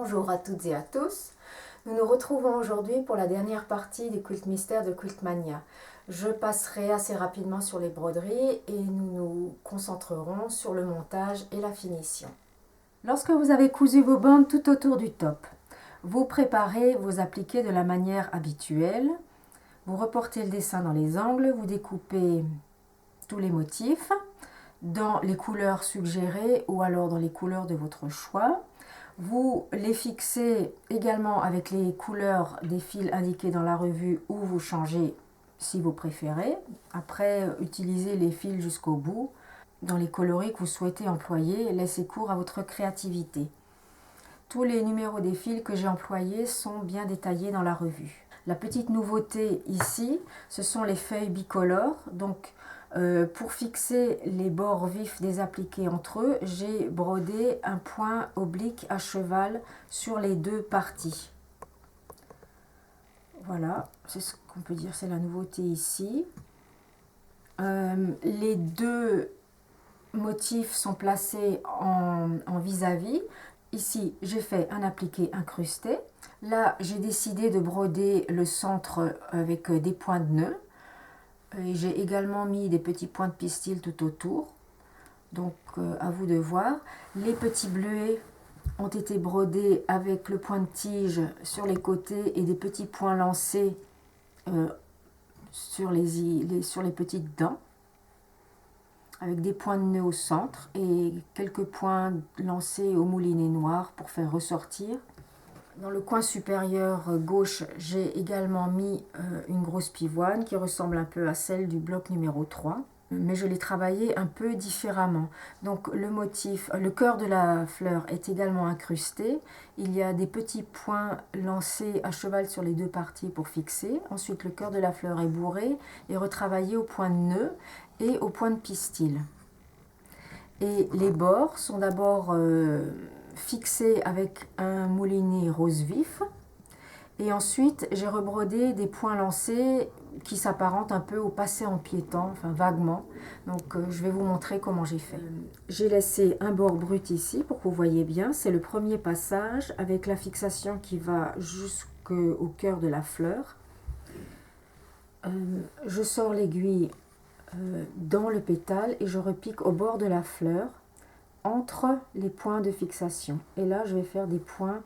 Bonjour à toutes et à tous. Nous nous retrouvons aujourd'hui pour la dernière partie du Quilt Mystère de Quiltmania. Je passerai assez rapidement sur les broderies et nous nous concentrerons sur le montage et la finition. Lorsque vous avez cousu vos bandes tout autour du top, vous préparez vos appliqués de la manière habituelle. Vous reportez le dessin dans les angles, vous découpez tous les motifs dans les couleurs suggérées ou alors dans les couleurs de votre choix. Vous les fixez également avec les couleurs des fils indiqués dans la revue ou vous changez si vous préférez. Après, utilisez les fils jusqu'au bout. Dans les coloris que vous souhaitez employer, laissez cours à votre créativité. Tous les numéros des fils que j'ai employés sont bien détaillés dans la revue. La petite nouveauté ici, ce sont les feuilles bicolores. Donc, pour fixer les bords vifs des appliqués entre eux, j'ai brodé un point oblique à cheval sur les deux parties. Voilà, c'est ce qu'on peut dire, c'est la nouveauté ici. Les deux motifs sont placés en vis-à-vis. Ici, j'ai fait un appliqué incrusté. Là, j'ai décidé de broder le centre avec des points de nœud. J'ai également mis des petits points de pistil tout autour. Donc, à vous de voir. Les petits bleuets ont été brodés avec le point de tige sur les côtés et des petits points lancés sur les petites dents, avec des points de nœud au centre et quelques points lancés au moulinet noir pour faire ressortir. Dans le coin supérieur gauche, j'ai également mis une grosse pivoine qui ressemble un peu à celle du bloc numéro 3. Mais je l'ai travaillé un peu différemment. Donc le motif, le cœur de la fleur est également incrusté. Il y a des petits points lancés à cheval sur les deux parties pour fixer. Ensuite, le cœur de la fleur est bourré et retravaillé au point de nœud et au point de pistil. Et les bords sont d'abord fixés avec un moulinet rose vif. Et ensuite, j'ai rebrodé des points lancés qui s'apparentent un peu au passé en piétant, enfin vaguement. Donc, je vais vous montrer comment j'ai fait. J'ai laissé un bord brut ici pour que vous voyez bien. C'est le premier passage avec la fixation qui va jusqu'au cœur de la fleur. Je sors l'aiguille dans le pétale et je repique au bord de la fleur entre les points de fixation. Et là, je vais faire des points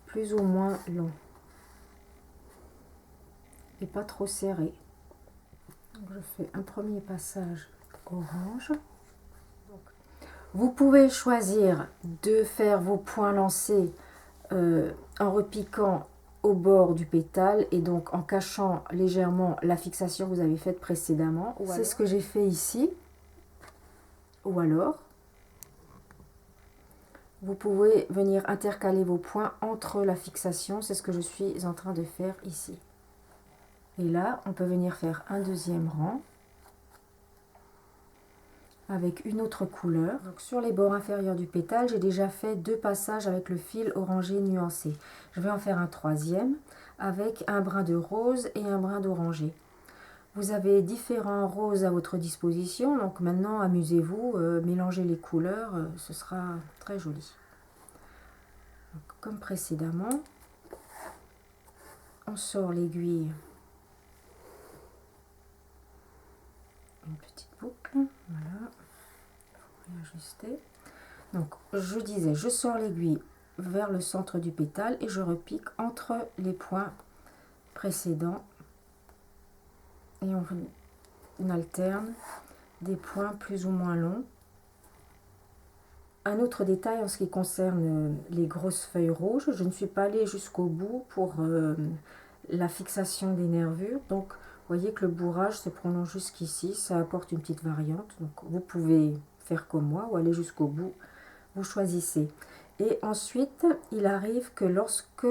plus ou moins longs et pas trop serrés. Donc, je fais un premier passage orange. Donc, vous pouvez choisir de faire vos points lancés en repiquant au bord du pétale et donc en cachant légèrement la fixation que vous avez faite précédemment. C'est ce que j'ai fait ici. Ou alors, vous pouvez venir intercaler vos points entre la fixation. C'est ce que je suis en train de faire ici. Et là, on peut venir faire un deuxième rang avec une autre couleur. Donc, sur les bords inférieurs du pétale, j'ai déjà fait deux passages avec le fil orangé nuancé. Je vais en faire un troisième avec un brin de rose et un brin d'orangé. Vous avez différents roses à votre disposition, donc maintenant amusez-vous, mélangez les couleurs, ce sera très joli. Donc, comme précédemment, on sort l'aiguille, une petite boucle, voilà, il faut réajuster. Donc je disais, je sors l'aiguille vers le centre du pétale et je repique entre les points précédents et on alterne des points plus ou moins longs. Un autre détail en ce qui concerne les grosses feuilles rouges, je ne suis pas allée jusqu'au bout pour la fixation des nervures. Donc, vous voyez que le bourrage se prolonge jusqu'ici, ça apporte une petite variante. Donc, vous pouvez faire comme moi ou aller jusqu'au bout, vous choisissez. Et ensuite, il arrive que lorsque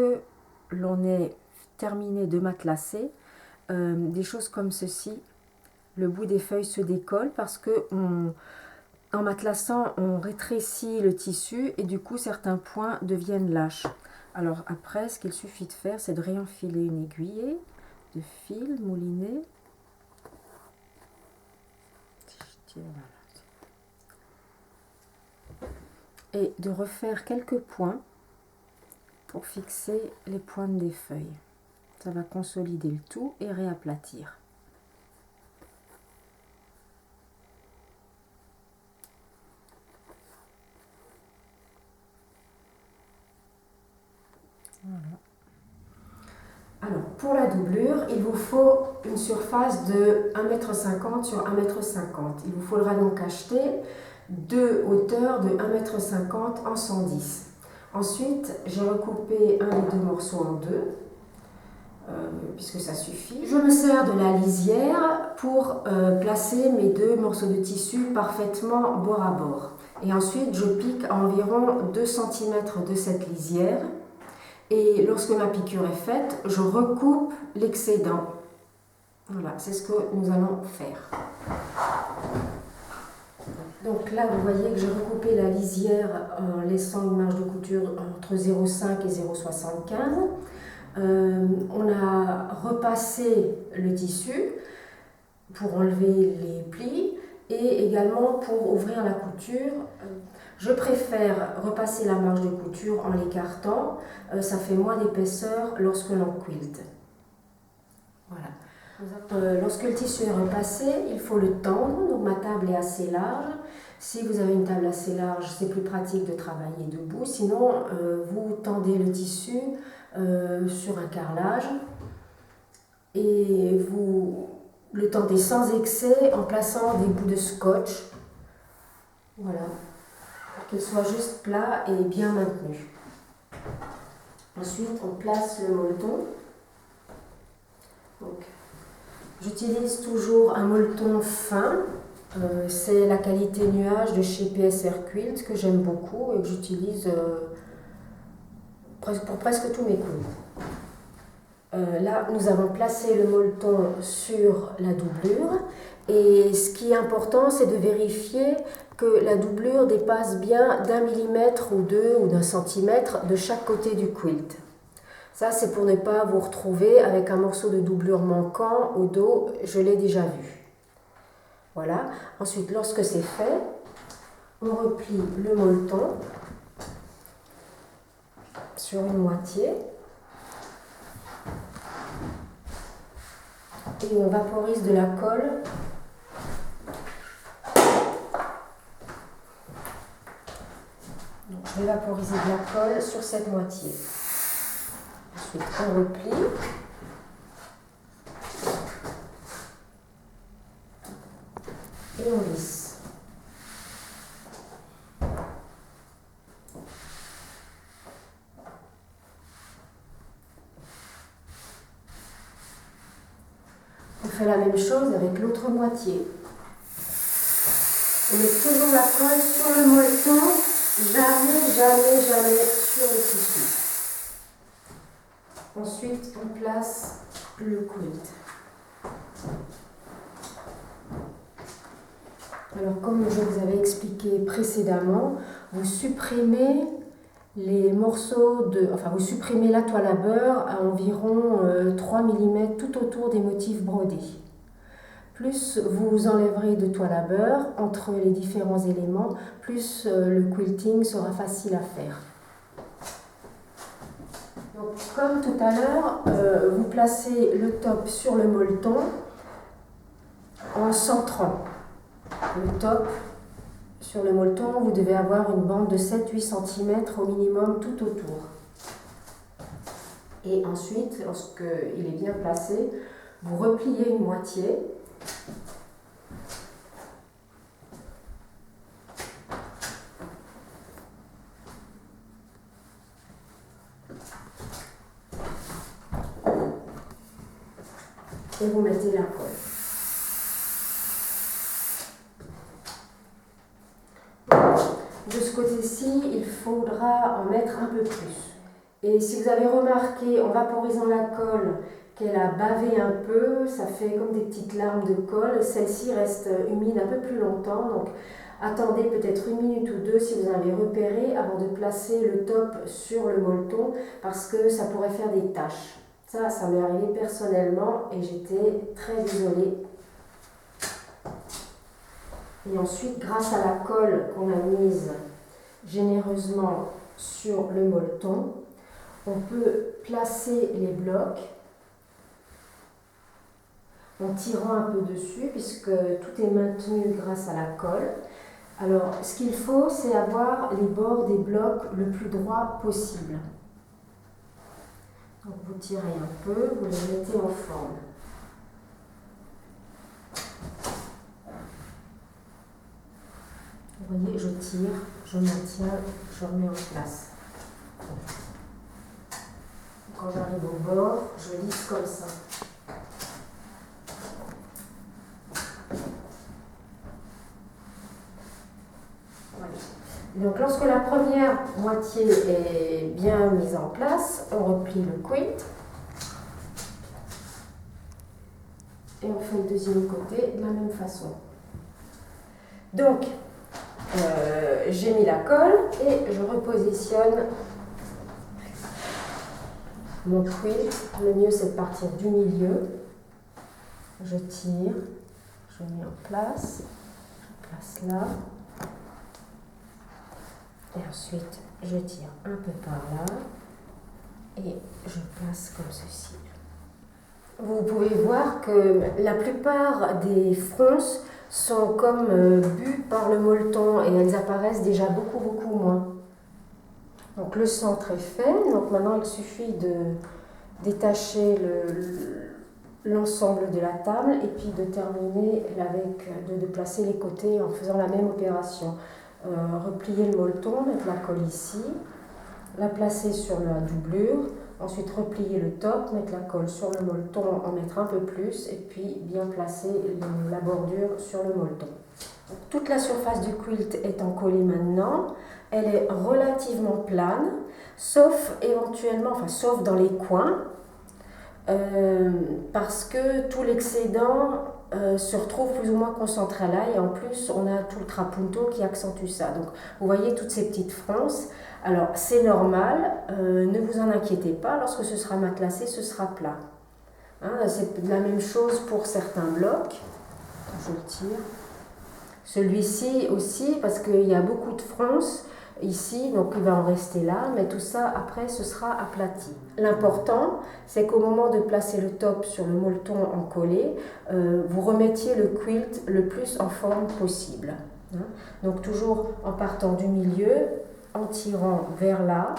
l'on est terminé de matelasser, des choses comme ceci, le bout des feuilles se décolle parce que en matelassant, on rétrécit le tissu et du coup, certains points deviennent lâches. Alors après, ce qu'il suffit de faire, c'est de réenfiler une aiguille de fil mouliné. Et de refaire quelques points pour fixer les pointes des feuilles. Ça va consolider le tout et réaplatir. Voilà. Alors, pour la doublure, il vous faut une surface de 1,50 m sur 1,50 m. Il vous faudra donc acheter deux hauteurs de 1,50 m en 110. Ensuite, j'ai recoupé un des deux morceaux en deux, puisque ça suffit. Je me sers de la lisière pour placer mes deux morceaux de tissu parfaitement bord à bord. Et ensuite, je pique à environ 2 cm de cette lisière. Et lorsque ma piqûre est faite, je recoupe l'excédent. Voilà, c'est ce que nous allons faire. Donc là, vous voyez que j'ai recoupé la lisière en laissant une marge de couture entre 0,5 et 0,75. On a repassé le tissu pour enlever les plis et également pour ouvrir la couture. Je préfère repasser la marge de couture en l'écartant, ça fait moins d'épaisseur lorsque l'on quilte. Voilà. Lorsque le tissu est repassé, il faut le tendre, donc ma table est assez large. Si vous avez une table assez large, c'est plus pratique de travailler debout, sinon vous tendez le tissu sur un carrelage et vous le tendez sans excès en plaçant des bouts de scotch. Voilà. Qu'il soit juste plat et bien maintenu. Ensuite, on place le molleton. J'utilise toujours un molleton fin. C'est la qualité nuage de chez PSR Quilt que j'aime beaucoup et que j'utilise pour presque tous mes quilts. Là, nous avons placé le molleton sur la doublure. Et ce qui est important, c'est de vérifier que la doublure dépasse bien d'1 millimètre ou deux ou d'1 centimètre de chaque côté du quilt. Ça, c'est pour ne pas vous retrouver avec un morceau de doublure manquant au dos, je l'ai déjà vu. Voilà. Ensuite, lorsque c'est fait, on replie le molleton sur une moitié et on vaporise de la colle. Donc, je vais vaporiser de la colle sur cette moitié. Ensuite, on replie. Et on lisse. On fait la même chose avec l'autre moitié. On met toujours la colle sur le molleton, jamais sur le tissu. Ensuite, on place le quilt. Alors, comme je vous avais expliqué précédemment, vous supprimez les morceaux vous supprimez la toile à beurre à environ 3 mm tout autour des motifs brodés. Plus vous enlèverez de toile à beurre entre les différents éléments, plus le quilting sera facile à faire. Donc, comme tout à l'heure, vous placez le top sur le molleton en centrant. Le top sur le molleton, vous devez avoir une bande de 7-8 cm au minimum tout autour. Et ensuite, lorsqu'il est bien placé, vous repliez une moitié. Et vous mettez la colle. De ce côté-ci, il faudra en mettre un peu plus. Et si vous avez remarqué, en vaporisant la colle, qu'elle a bavé un peu, ça fait comme des petites larmes de colle. Celle-ci reste humide un peu plus longtemps, donc attendez peut-être 1 minute ou deux si vous en avez repéré avant de placer le top sur le molleton, parce que ça pourrait faire des taches. Ça m'est arrivé personnellement et j'étais très désolée. Et ensuite, grâce à la colle qu'on a mise généreusement sur le molleton, On peut placer les blocs en tirant un peu dessus puisque tout est maintenu grâce à la colle. Alors, ce qu'il faut, c'est avoir les bords des blocs le plus droit possible. Donc, vous tirez un peu, vous les mettez en forme. Vous voyez, je tire, je maintiens, je remets en place. Quand j'arrive au bord, je lisse comme ça. Voilà. Donc lorsque la première moitié est bien mise en place, on replie le quilt. Et on fait le deuxième côté de la même façon. Donc, j'ai mis la colle et je repositionne mon quilt. Le mieux, c'est de partir du milieu. Je tire, je mets en place, je place là. Et ensuite, je tire un peu par là et je place comme ceci. Vous pouvez voir que la plupart des fronces sont comme bues par le molleton et elles apparaissent déjà beaucoup moins. Donc le centre est fait, donc maintenant il suffit de détacher l'ensemble de la table et puis de terminer avec, de placer les côtés en faisant la même opération. Replier le molleton, mettre la colle ici, la placer sur la doublure, ensuite replier le top, mettre la colle sur le molleton, en mettre un peu plus et puis bien placer la bordure sur le molleton. Toute la surface du quilt étant collée maintenant, elle est relativement plane, sauf éventuellement, enfin sauf dans les coins, parce que tout l'excédent se retrouve plus ou moins concentré là et en plus on a tout le trapunto qui accentue ça. Donc vous voyez toutes ces petites fronces. Alors c'est normal, ne vous en inquiétez pas, lorsque ce sera matelassé, ce sera plat. Hein, c'est la même chose pour certains blocs. Je le tire. Celui-ci aussi, parce qu'il y a beaucoup de fronces ici, donc il va en rester là, mais tout ça après ce sera aplati. L'important, c'est qu'au moment de placer le top sur le molleton en collé, vous remettiez le quilt le plus en forme possible. Hein. Donc toujours en partant du milieu, en tirant vers là,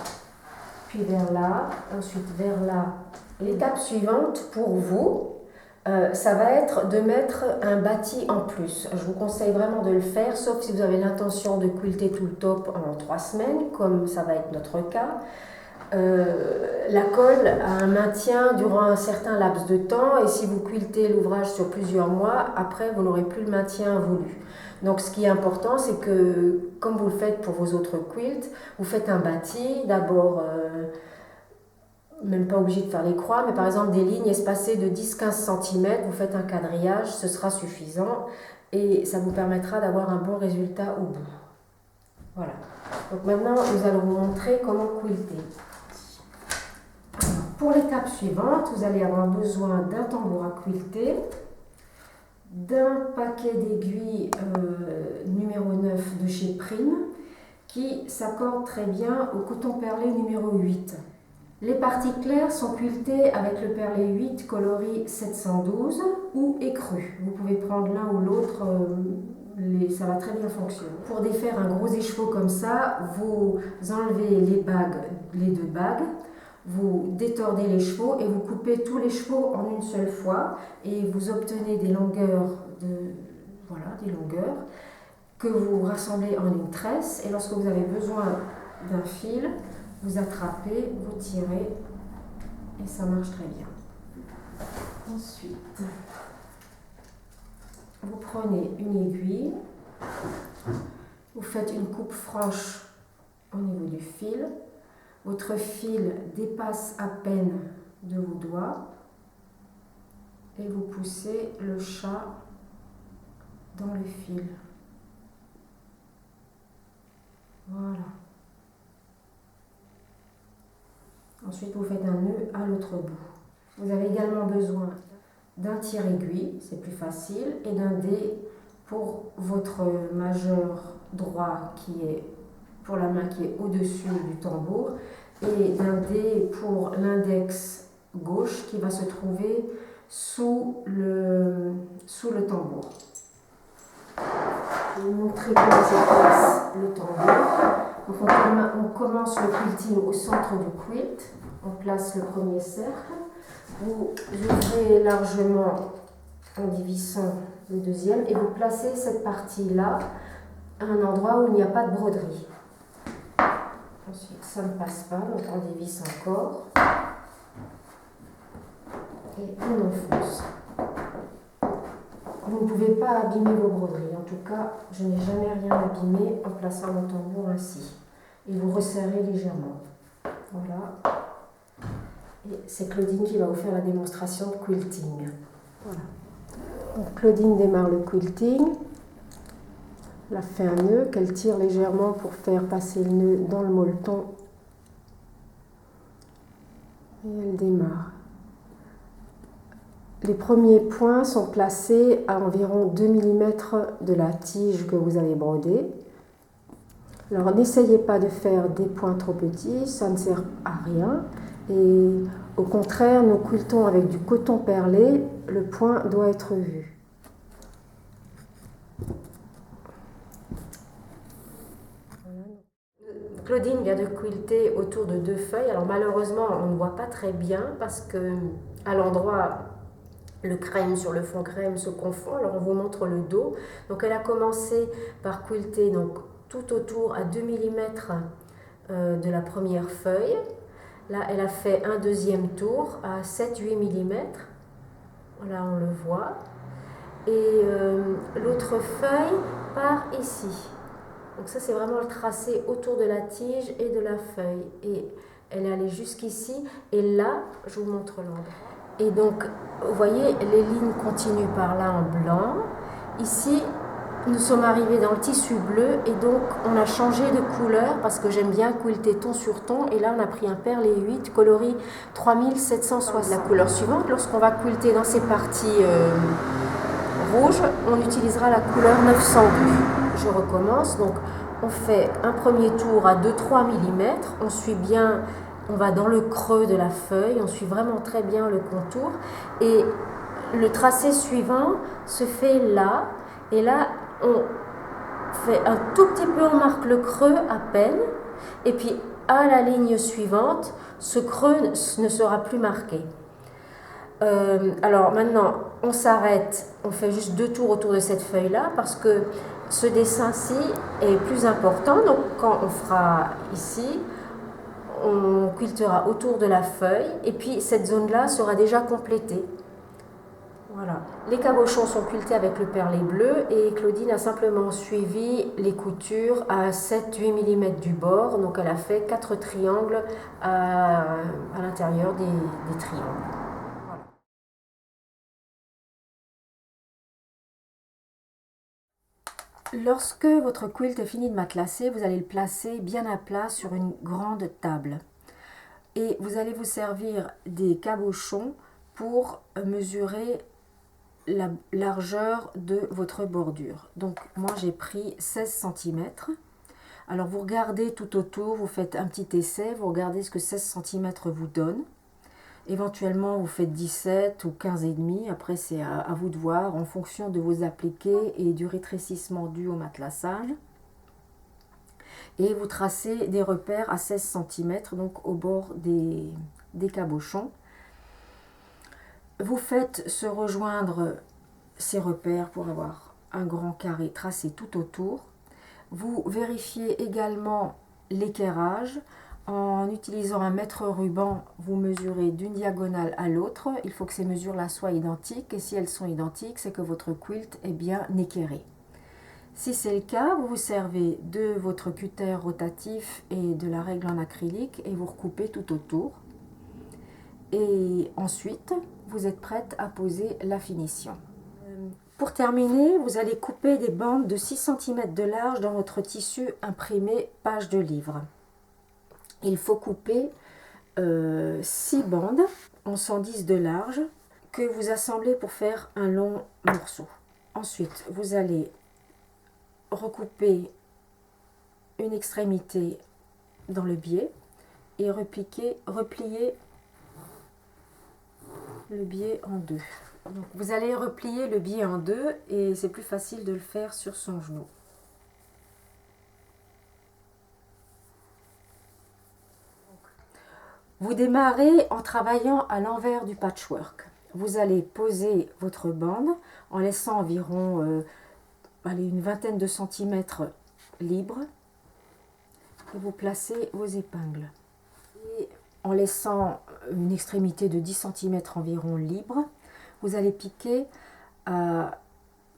puis vers là, ensuite vers là. L'étape suivante pour vous, ça va être de mettre un bâti en plus. Je vous conseille vraiment de le faire, sauf si vous avez l'intention de quilter tout le top en 3 semaines, comme ça va être notre cas. La colle a un maintien durant un certain laps de temps et si vous quiltez l'ouvrage sur plusieurs mois, après vous n'aurez plus le maintien voulu. Donc ce qui est important, c'est que, comme vous le faites pour vos autres quilts, vous faites un bâti, d'abord... même pas obligé de faire les croix, mais par exemple des lignes espacées de 10-15 cm, vous faites un quadrillage, ce sera suffisant et ça vous permettra d'avoir un bon résultat au bout. Voilà. Donc maintenant, nous allons vous montrer comment quilter. Pour l'étape suivante, vous allez avoir besoin d'un tambour à quilter, d'un paquet d'aiguilles numéro 9 de chez Prime qui s'accorde très bien au coton perlé numéro 8. Les parties claires sont quiltées avec le perlé 8 coloris 712 ou écru. Vous pouvez prendre l'un ou l'autre, ça va très bien fonctionner. Pour défaire un gros écheveau comme ça, vous enlevez les 2 bagues, vous détordez l'écheveau et vous coupez tous les chevaux en une seule fois et vous obtenez des longueurs, des longueurs que vous rassemblez en une tresse et lorsque vous avez besoin d'un fil, vous attrapez, vous tirez et ça marche très bien. Ensuite, vous prenez une aiguille, vous faites une coupe franche au niveau du fil, votre fil dépasse à peine de vos doigts et vous poussez le chat dans le fil. Voilà. Ensuite, vous faites un nœud à l'autre bout. Vous avez également besoin d'un tire-aiguille, c'est plus facile, et d'un dé pour votre majeur droit qui est pour la main qui est au-dessus du tambour et d'un dé pour l'index gauche qui va se trouver sous le tambour. Je vais vous montrer comment se place le tambour. Donc on commence le quilting au centre du quilt. On place le premier cercle. Vous ouvrez largement en divisant le deuxième et vous placez cette partie-là à un endroit où il n'y a pas de broderie. Ensuite, ça ne passe pas, donc on dévisse encore et on enfonce. Vous ne pouvez pas abîmer vos broderies. En tout cas, je n'ai jamais rien abîmé en plaçant mon tambour ainsi. Et vous resserrez légèrement. Voilà. Et c'est Claudine qui va vous faire la démonstration de quilting. Voilà. Donc Claudine démarre le quilting. Elle a fait un nœud qu'elle tire légèrement pour faire passer le nœud dans le molleton. Et elle démarre. Les premiers points sont placés à environ 2 mm de la tige que vous avez brodée. Alors n'essayez pas de faire des points trop petits, ça ne sert à rien. Et au contraire, nous quiltons avec du coton perlé, le point doit être vu. Claudine vient de quilter autour de 2 feuilles. Alors malheureusement, on ne voit pas très bien parce que à l'endroit, le crème sur le fond crème se confond. Alors on vous montre le dos. Donc elle a commencé par quilter donc, tout autour à 2 mm de la première feuille. Là, elle a fait un deuxième tour à 7-8 mm. Voilà, on le voit. Et l'autre feuille part ici. Donc ça, c'est vraiment le tracé autour de la tige et de la feuille. Et elle est allée jusqu'ici. Et là, je vous montre l'endroit. Et donc, vous voyez, les lignes continuent par là en blanc. Ici, nous sommes arrivés dans le tissu bleu et donc on a changé de couleur parce que j'aime bien quilter ton sur ton. Et là, on a pris un perlé 8 coloris 3760. La couleur suivante, lorsqu'on va quilter dans ces parties rouges, on utilisera la couleur 902. Je recommence. Donc, on fait un premier tour à 2-3 mm. On suit bien. On va dans le creux de la feuille, on suit vraiment très bien le contour et le tracé suivant se fait là et là on fait un tout petit peu, on marque le creux à peine et puis à la ligne suivante, ce creux ne sera plus marqué. Alors maintenant on s'arrête, on fait juste 2 tours autour de cette feuille là parce que ce dessin-ci est plus important, donc quand on fera ici, on quiltera autour de la feuille et puis cette zone-là sera déjà complétée. Voilà. Les cabochons sont quiltés avec le perlé bleu et Claudine a simplement suivi les coutures à 7-8 mm du bord. Donc elle a fait 4 triangles à l'intérieur des triangles. Lorsque votre quilt est fini de matelassé, vous allez le placer bien à plat sur une grande table. Et vous allez vous servir des cabochons pour mesurer la largeur de votre bordure. Donc moi j'ai pris 16 cm. Alors vous regardez tout autour, vous faites un petit essai, vous regardez ce que 16 cm vous donne. Éventuellement vous faites 17 ou 15,5. Après c'est à vous de voir en fonction de vos appliqués et du rétrécissement dû au matelassage. Et vous tracez des repères à 16 cm, donc au bord des cabochons. Vous faites se rejoindre ces repères pour avoir un grand carré tracé tout autour. Vous vérifiez également l'équerrage. En utilisant un mètre ruban, vous mesurez d'une diagonale à l'autre. Il faut que ces mesures-là soient identiques. Et si elles sont identiques, c'est que votre quilt est bien équerré. Si c'est le cas, vous vous servez de votre cutter rotatif et de la règle en acrylique et vous recoupez tout autour. Et ensuite, vous êtes prête à poser la finition. Pour terminer, vous allez couper des bandes de 6 cm de large dans votre tissu imprimé page de livre. Il faut couper 6 bandes en 110 de large que vous assemblez pour faire un long morceau. Ensuite, vous allez recouper une extrémité dans le biais et replier le biais en deux. Donc, vous allez replier le biais en deux et c'est plus facile de le faire sur son genou. Vous démarrez en travaillant à l'envers du patchwork. Vous allez poser votre bande en laissant environ une vingtaine de centimètres libres et vous placez vos épingles. Et en laissant une extrémité de 10 centimètres environ libre, vous allez piquer à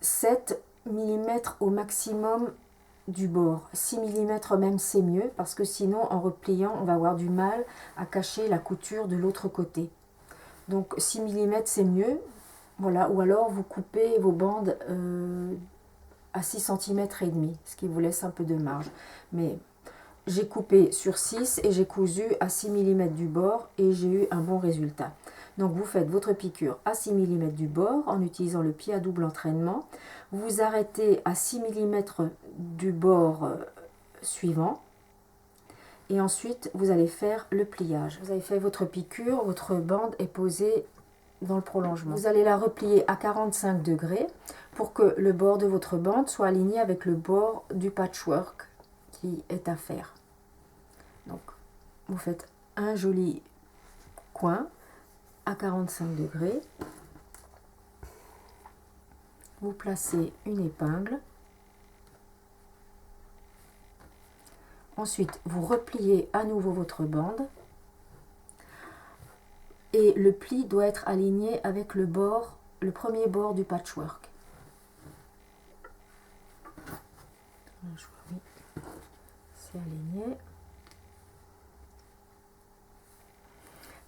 7 mm au maximum du bord. 6 mm même c'est mieux parce que sinon en repliant on va avoir du mal à cacher la couture de l'autre côté. Donc 6 mm c'est mieux. Voilà, ou alors vous coupez vos bandes à 6 cm et demi, ce qui vous laisse un peu de marge. Mais j'ai coupé sur 6 et j'ai cousu à 6 mm du bord et j'ai eu un bon résultat. Donc vous faites votre piqûre à 6 mm du bord en utilisant le pied à double entraînement. Vous arrêtez à 6 mm du bord suivant. Et ensuite, vous allez faire le pliage. Vous avez fait votre piqûre, votre bande est posée dans le prolongement. Vous allez la replier à 45 degrés pour que le bord de votre bande soit aligné avec le bord du patchwork qui est à faire. Donc, vous faites un joli coin à 45 degrés. Vous placez une épingle. Ensuite, vous repliez à nouveau votre bande. Et le pli doit être aligné avec le premier bord du patchwork. Oui, c'est aligné.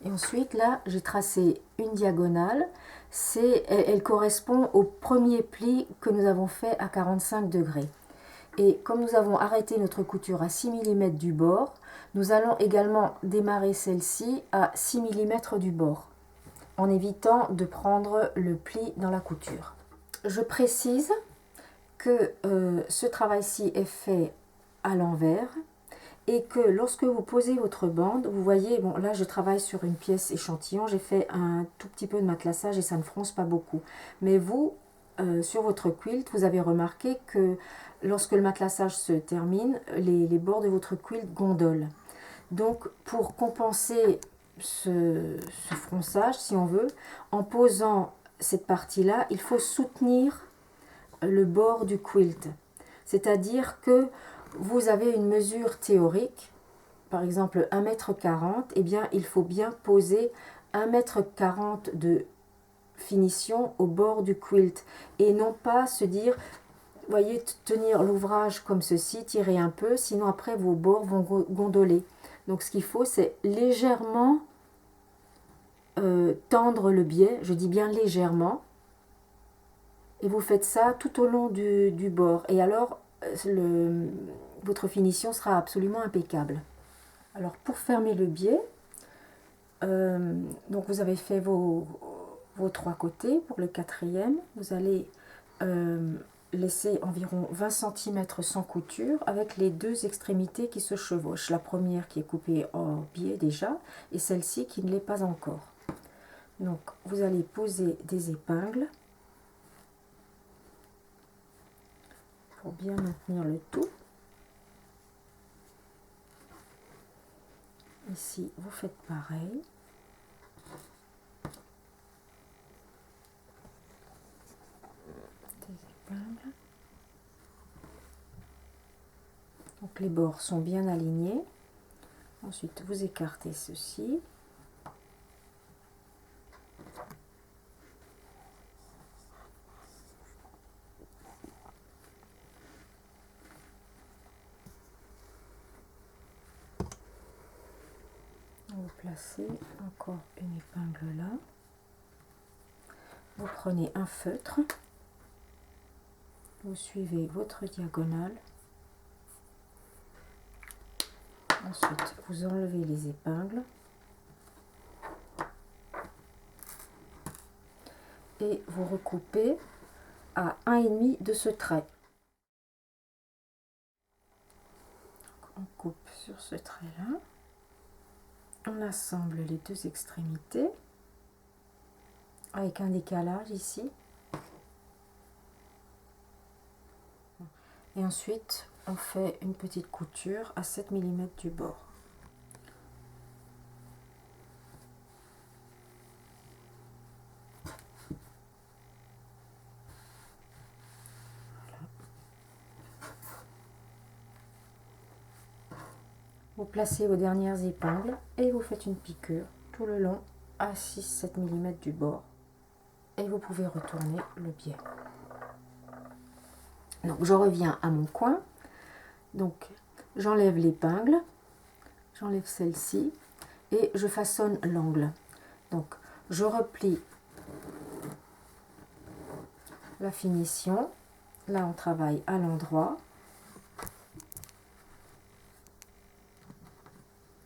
Et ensuite, là, j'ai tracé une diagonale. Elle correspond au premier pli que nous avons fait à 45 degrés. Et comme nous avons arrêté notre couture à 6 mm du bord, nous allons également démarrer celle-ci à 6 mm du bord, en évitant de prendre le pli dans la couture. Je précise que ce travail-ci est fait à l'envers et que lorsque vous posez votre bande, vous voyez, bon là je travaille sur une pièce échantillon, j'ai fait un tout petit peu de matelassage et ça ne fronce pas beaucoup. Mais vous, sur votre quilt, vous avez remarqué que lorsque le matelassage se termine, les bords de votre quilt gondolent. Donc pour compenser ce fronçage, si on veut, en posant cette partie-là, il faut soutenir le bord du quilt. C'est-à-dire que vous avez une mesure théorique, par exemple 1,40 m, eh bien il faut bien poser 1,40 m de finition au bord du quilt et non pas se dire, voyez, tenir l'ouvrage comme ceci, tirer un peu, sinon après vos bords vont gondoler. Donc ce qu'il faut, c'est légèrement tendre le biais, je dis bien légèrement, et vous faites ça tout au long du bord. Et alors, votre finition sera absolument impeccable. Alors pour fermer le biais, donc vous avez fait vos 3 côtés. Pour le quatrième, vous allez laisser environ 20 cm sans couture avec les deux extrémités qui se chevauchent. La première qui est coupée en biais déjà et celle-ci qui ne l'est pas encore. Donc vous allez poser des épingles pour bien maintenir le tout. Ici, vous faites pareil. Des épingles. Donc les bords sont bien alignés. Ensuite, vous écartez ceci. Vous placez encore une épingle là. Vous prenez un feutre. Vous suivez votre diagonale. Ensuite, vous enlevez les épingles. Et vous recoupez à 1,5 de ce trait. On coupe sur ce trait là. On assemble les deux extrémités avec un décalage ici. Et ensuite, on fait une petite couture à 7 mm du bord. Vous placez vos dernières épingles et vous faites une piqûre tout le long à 6-7 mm du bord. Et vous pouvez retourner le biais. Donc je reviens à mon coin. Donc j'enlève l'épingle, j'enlève celle-ci et je façonne l'angle. Donc je replie la finition. Là on travaille à l'endroit.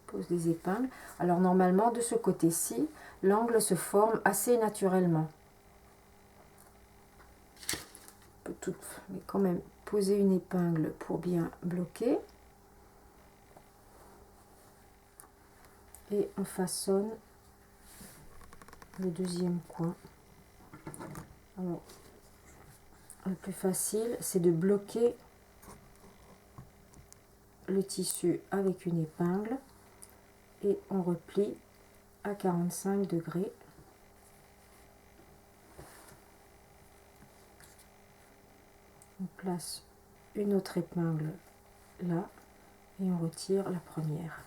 Pose des épingles. Alors normalement de ce côté-ci, l'angle se forme assez naturellement. On peut tout, mais quand même poser une épingle pour bien bloquer. Et on façonne le deuxième coin. Alors, le plus facile, c'est de bloquer le tissu avec une épingle et on replie à 45 degrés. On place une autre épingle là et on retire la première.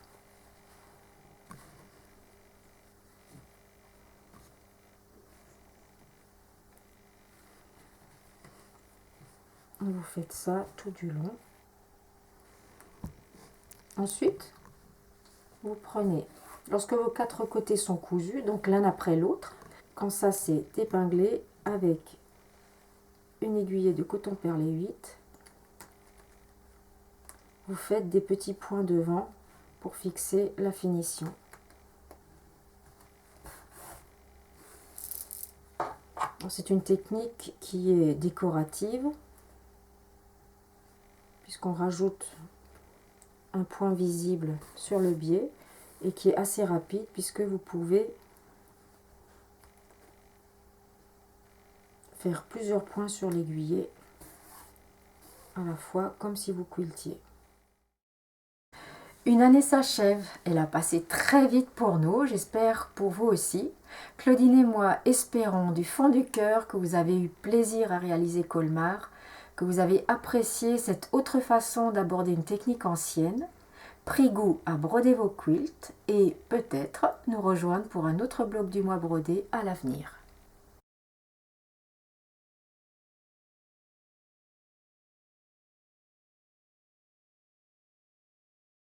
Vous faites ça tout du long. Ensuite, vous prenez, lorsque vos quatre côtés sont cousus, donc l'un après l'autre, quand ça c'est épinglé avec une aiguille de coton perlé 8, vous faites des petits points devant pour fixer la finition. C'est une technique qui est décorative puisqu'on rajoute un point visible sur le biais et qui est assez rapide puisque vous pouvez faire plusieurs points sur l'aiguillet à la fois comme si vous quiltiez. Une année s'achève, elle a passé très vite pour nous, j'espère pour vous aussi. Claudine et moi espérons du fond du cœur que vous avez eu plaisir à réaliser Colmar, que vous avez apprécié cette autre façon d'aborder une technique ancienne, pris goût à broder vos quilts et peut-être nous rejoindre pour un autre bloc du mois brodé à l'avenir.